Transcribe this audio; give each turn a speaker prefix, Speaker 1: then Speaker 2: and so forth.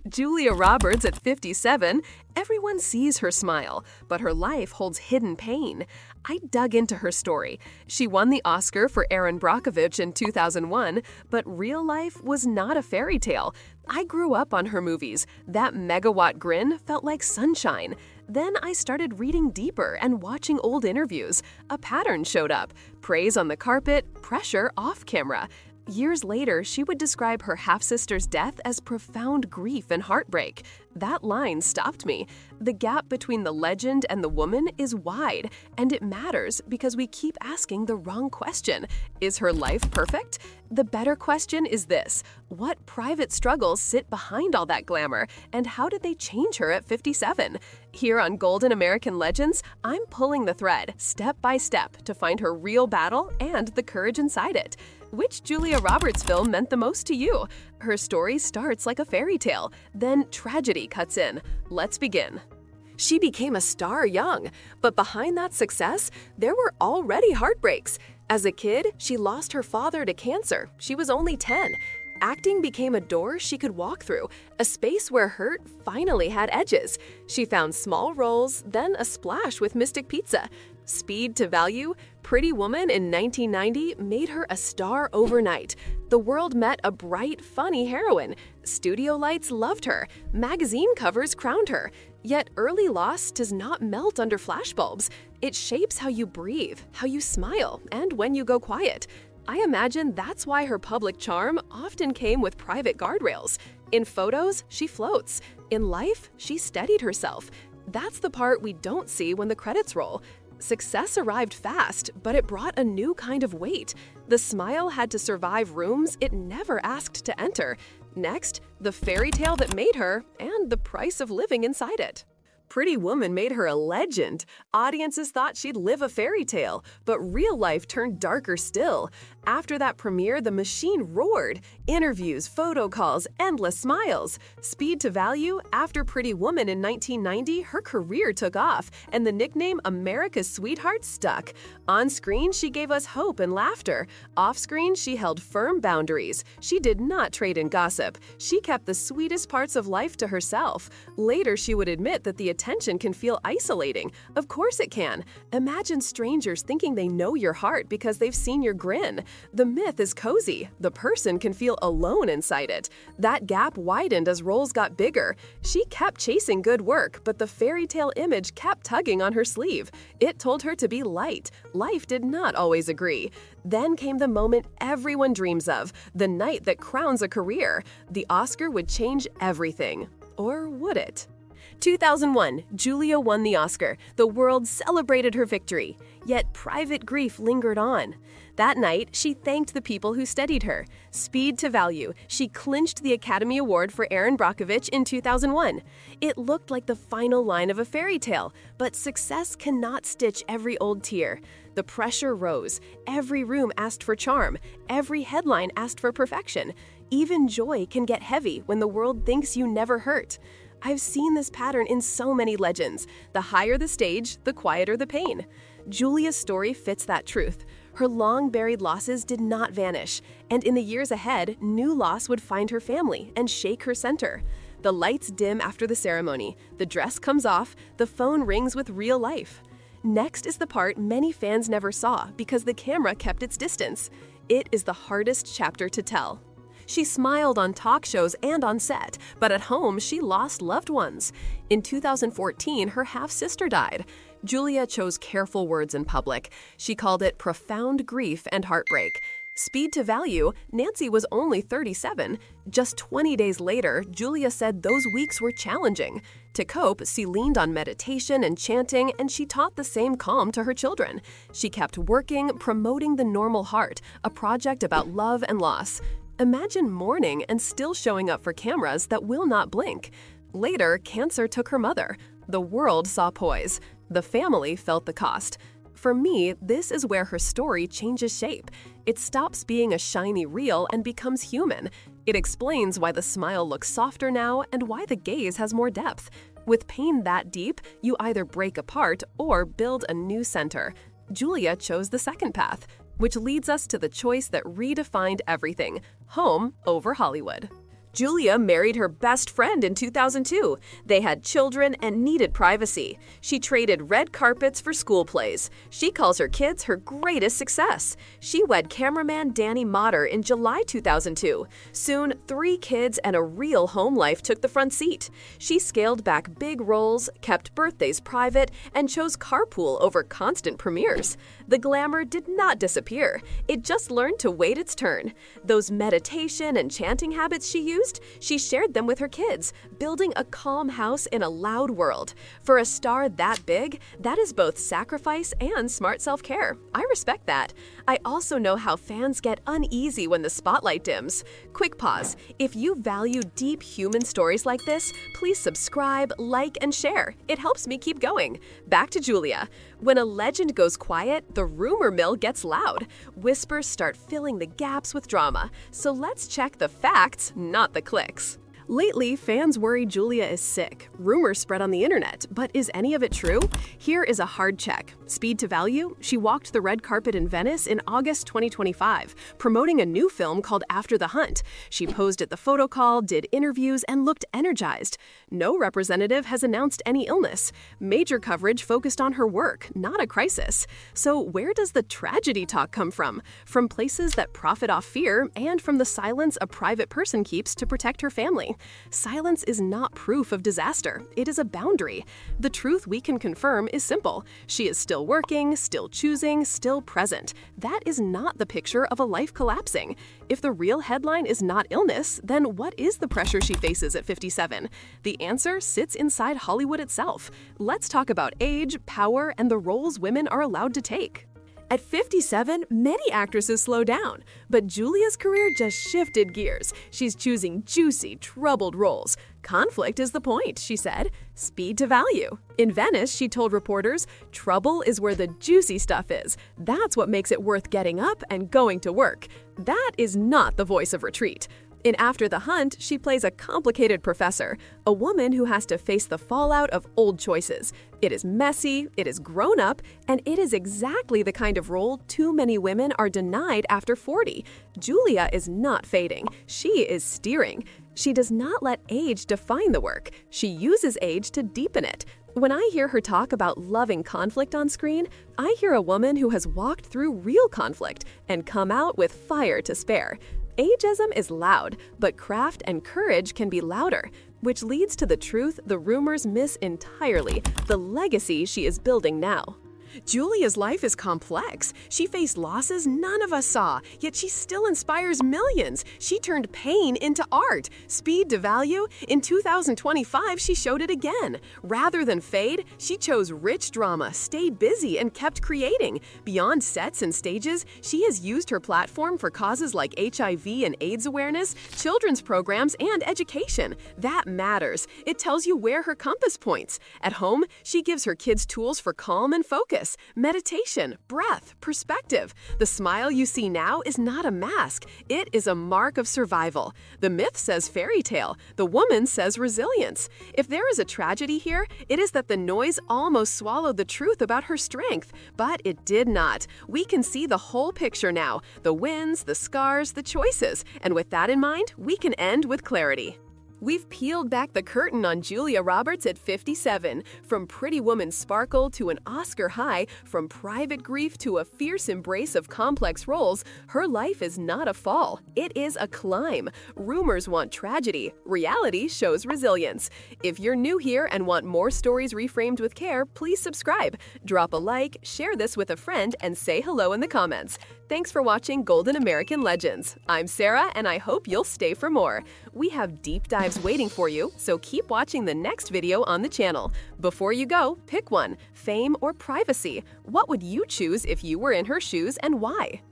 Speaker 1: Julia Roberts at 57, everyone sees her smile, but her life holds hidden pain. I dug into her story. She won the Oscar for Erin Brockovich in 2001, but real life was not a fairy tale. I grew up on her movies. That megawatt grin felt like sunshine. Then I started reading deeper and watching old interviews. A pattern showed up: praise on the carpet, pressure off camera. Years later, she would describe her half-sister's death as profound grief and heartbreak. That line stopped me. The gap between the legend and the woman is wide, and it matters because we keep asking the wrong question. Is her life perfect? The better question is this: what private struggles sit behind all that glamour, and how did they change her at 57? Here on Golden American Legends, I'm pulling the thread, step by step, to find her real battle and the courage inside it. Which Julia Roberts film meant the most to you? Her story starts like a fairy tale, then tragedy cuts in. Let's begin. She became a star young, but behind that success, there were already heartbreaks. As a kid, she lost her father to cancer. She was only 10. Acting became a door she could walk through, a space where hurt finally had edges. She found small roles, then a splash with Mystic Pizza. Speed to value, Pretty Woman in 1990 made her a star overnight. The world met a bright, funny heroine. Studio lights loved her. Magazine covers crowned her. Yet early loss does not melt under flashbulbs. It shapes how you breathe, how you smile, and when you go quiet. I imagine that's why her public charm often came with private guardrails. In photos, she floats. In life, she steadied herself. That's the part we don't see when the credits roll. Success arrived fast, but it brought a new kind of weight. The smile had to survive rooms it never asked to enter. Next, the fairy tale that made her, and the price of living inside it. Pretty Woman made her a legend. Audiences thought she'd live a fairy tale, but real life turned darker still. After that premiere, the machine roared. Interviews, photo calls, endless smiles. Speed to value, after Pretty Woman in 1990, her career took off, and the nickname America's Sweetheart stuck. On screen, she gave us hope and laughter. Off screen, she held firm boundaries. She did not trade in gossip. She kept the sweetest parts of life to herself. Later, she would admit that the attention can feel isolating. Of course it can. Imagine strangers thinking they know your heart because they've seen your grin. The myth is cozy. The person can feel alone inside it. That gap widened as roles got bigger. She kept chasing good work, but the fairy tale image kept tugging on her sleeve. It told her to be light. Life did not always agree. Then came the moment everyone dreams of, the night that crowns a career. The Oscar would change everything. Or would it? 2001, Julia won the Oscar. The world celebrated her victory. Yet private grief lingered on. That night, she thanked the people who steadied her. Speed to value, she clinched the Academy Award for Erin Brockovich in 2001. It looked like the final line of a fairy tale, but success cannot stitch every old tear. The pressure rose. Every room asked for charm. Every headline asked for perfection. Even joy can get heavy when the world thinks you never hurt. I've seen this pattern in so many legends. The higher the stage, the quieter the pain. Julia's story fits that truth. Her long-buried losses did not vanish, and in the years ahead, new loss would find her family and shake her center. The lights dim after the ceremony, the dress comes off, the phone rings with real life. Next is the part many fans never saw because the camera kept its distance. It is the hardest chapter to tell. She smiled on talk shows and on set, but at home she lost loved ones. In 2014, her half-sister died. Julia chose careful words in public. She called it profound grief and heartbreak. Speed to value, Nancy was only 37. Just 20 days later, Julia said those weeks were challenging. To cope, she leaned on meditation and chanting, and she taught the same calm to her children. She kept working, promoting the normal heart, a project about love and loss. Imagine mourning and still showing up for cameras that will not blink. Later, cancer took her mother. The world saw poise. The family felt the cost. For me, this is where her story changes shape. It stops being a shiny reel and becomes human. It explains why the smile looks softer now and why the gaze has more depth. With pain that deep, you either break apart or build a new center. Julia chose the second path, which leads us to the choice that redefined everything: home over Hollywood. Julia married her best friend in 2002. They had children and needed privacy. She traded red carpets for school plays. She calls her kids her greatest success. She wed cameraman Danny Motter in July 2002. Soon, 3 kids and a real home life took the front seat. She scaled back big roles, kept birthdays private, and chose carpool over constant premieres. The glamour did not disappear. It just learned to wait its turn. Those meditation and chanting habits she used, she shared them with her kids, building a calm house in a loud world. For a star that big, that is both sacrifice and smart self-care. I respect that. I also know how fans get uneasy when the spotlight dims. Quick pause. If you value deep human stories like this, please subscribe, like, and share. It helps me keep going. Back to Julia. When a legend goes quiet, the rumor mill gets loud. Whispers start filling the gaps with drama. So let's check the facts, not the clicks. Lately, fans worry Julia is sick. Rumors spread on the internet, but is any of it true? Here is a hard check. Speed to value? She walked the red carpet in Venice in August 2025, promoting a new film called After the Hunt. She posed at the photo call, did interviews, and looked energized. No representative has announced any illness. Major coverage focused on her work, not a crisis. So where does the tragedy talk come from? From places that profit off fear and from the silence a private person keeps to protect her family. Silence is not proof of disaster. It is a boundary. The truth we can confirm is simple. She is still working, still choosing, still present. That is not the picture of a life collapsing. If the real headline is not illness, then what is the pressure she faces at 57? The answer sits inside Hollywood itself. Let's talk about age, power, and the roles women are allowed to take. At 57, many actresses slow down, but Julia's career just shifted gears. She's choosing juicy, troubled roles. Conflict is the point, she said. Speed to value. In Venice, she told reporters, trouble is where the juicy stuff is. That's what makes it worth getting up and going to work. That is not the voice of retreat. In After the Hunt, she plays a complicated professor, a woman who has to face the fallout of old choices. It is messy, it is grown up, and it is exactly the kind of role too many women are denied after 40. Julia is not fading, she is steering. She does not let age define the work. She uses age to deepen it. When I hear her talk about loving conflict on screen, I hear a woman who has walked through real conflict and come out with fire to spare. Ageism is loud, but craft and courage can be louder, which leads to the truth the rumors miss entirely, the legacy she is building now. Julia's life is complex. She faced losses none of us saw, yet she still inspires millions. She turned pain into art. Speed to value? In 2025, she showed it again. Rather than fade, she chose rich drama, stayed busy, and kept creating. Beyond sets and stages, she has used her platform for causes like HIV and AIDS awareness, children's programs, and education. That matters. It tells you where her compass points. At home, she gives her kids tools for calm and focus. Meditation, breath, perspective. The smile you see now is not a mask. It is a mark of survival. The myth says fairy tale. The woman says resilience. If there is a tragedy here, it is that the noise almost swallowed the truth about her strength. But it did not. We can see the whole picture now. The wins, the scars, the choices. And with that in mind, we can end with clarity. We've peeled back the curtain on Julia Roberts at 57. From Pretty Woman sparkle to an Oscar high, from private grief to a fierce embrace of complex roles, her life is not a fall. It is a climb. Rumors want tragedy. Reality shows resilience. If you're new here and want more stories reframed with care, please subscribe. Drop a like, share this with a friend, and say hello in the comments. Thanks for watching Golden American Legends. I'm Sarah, and I hope you'll stay for more. We have deep dives waiting for you, so keep watching the next video on the channel. Before you go, pick one: fame or privacy. What would you choose if you were in her shoes, and why?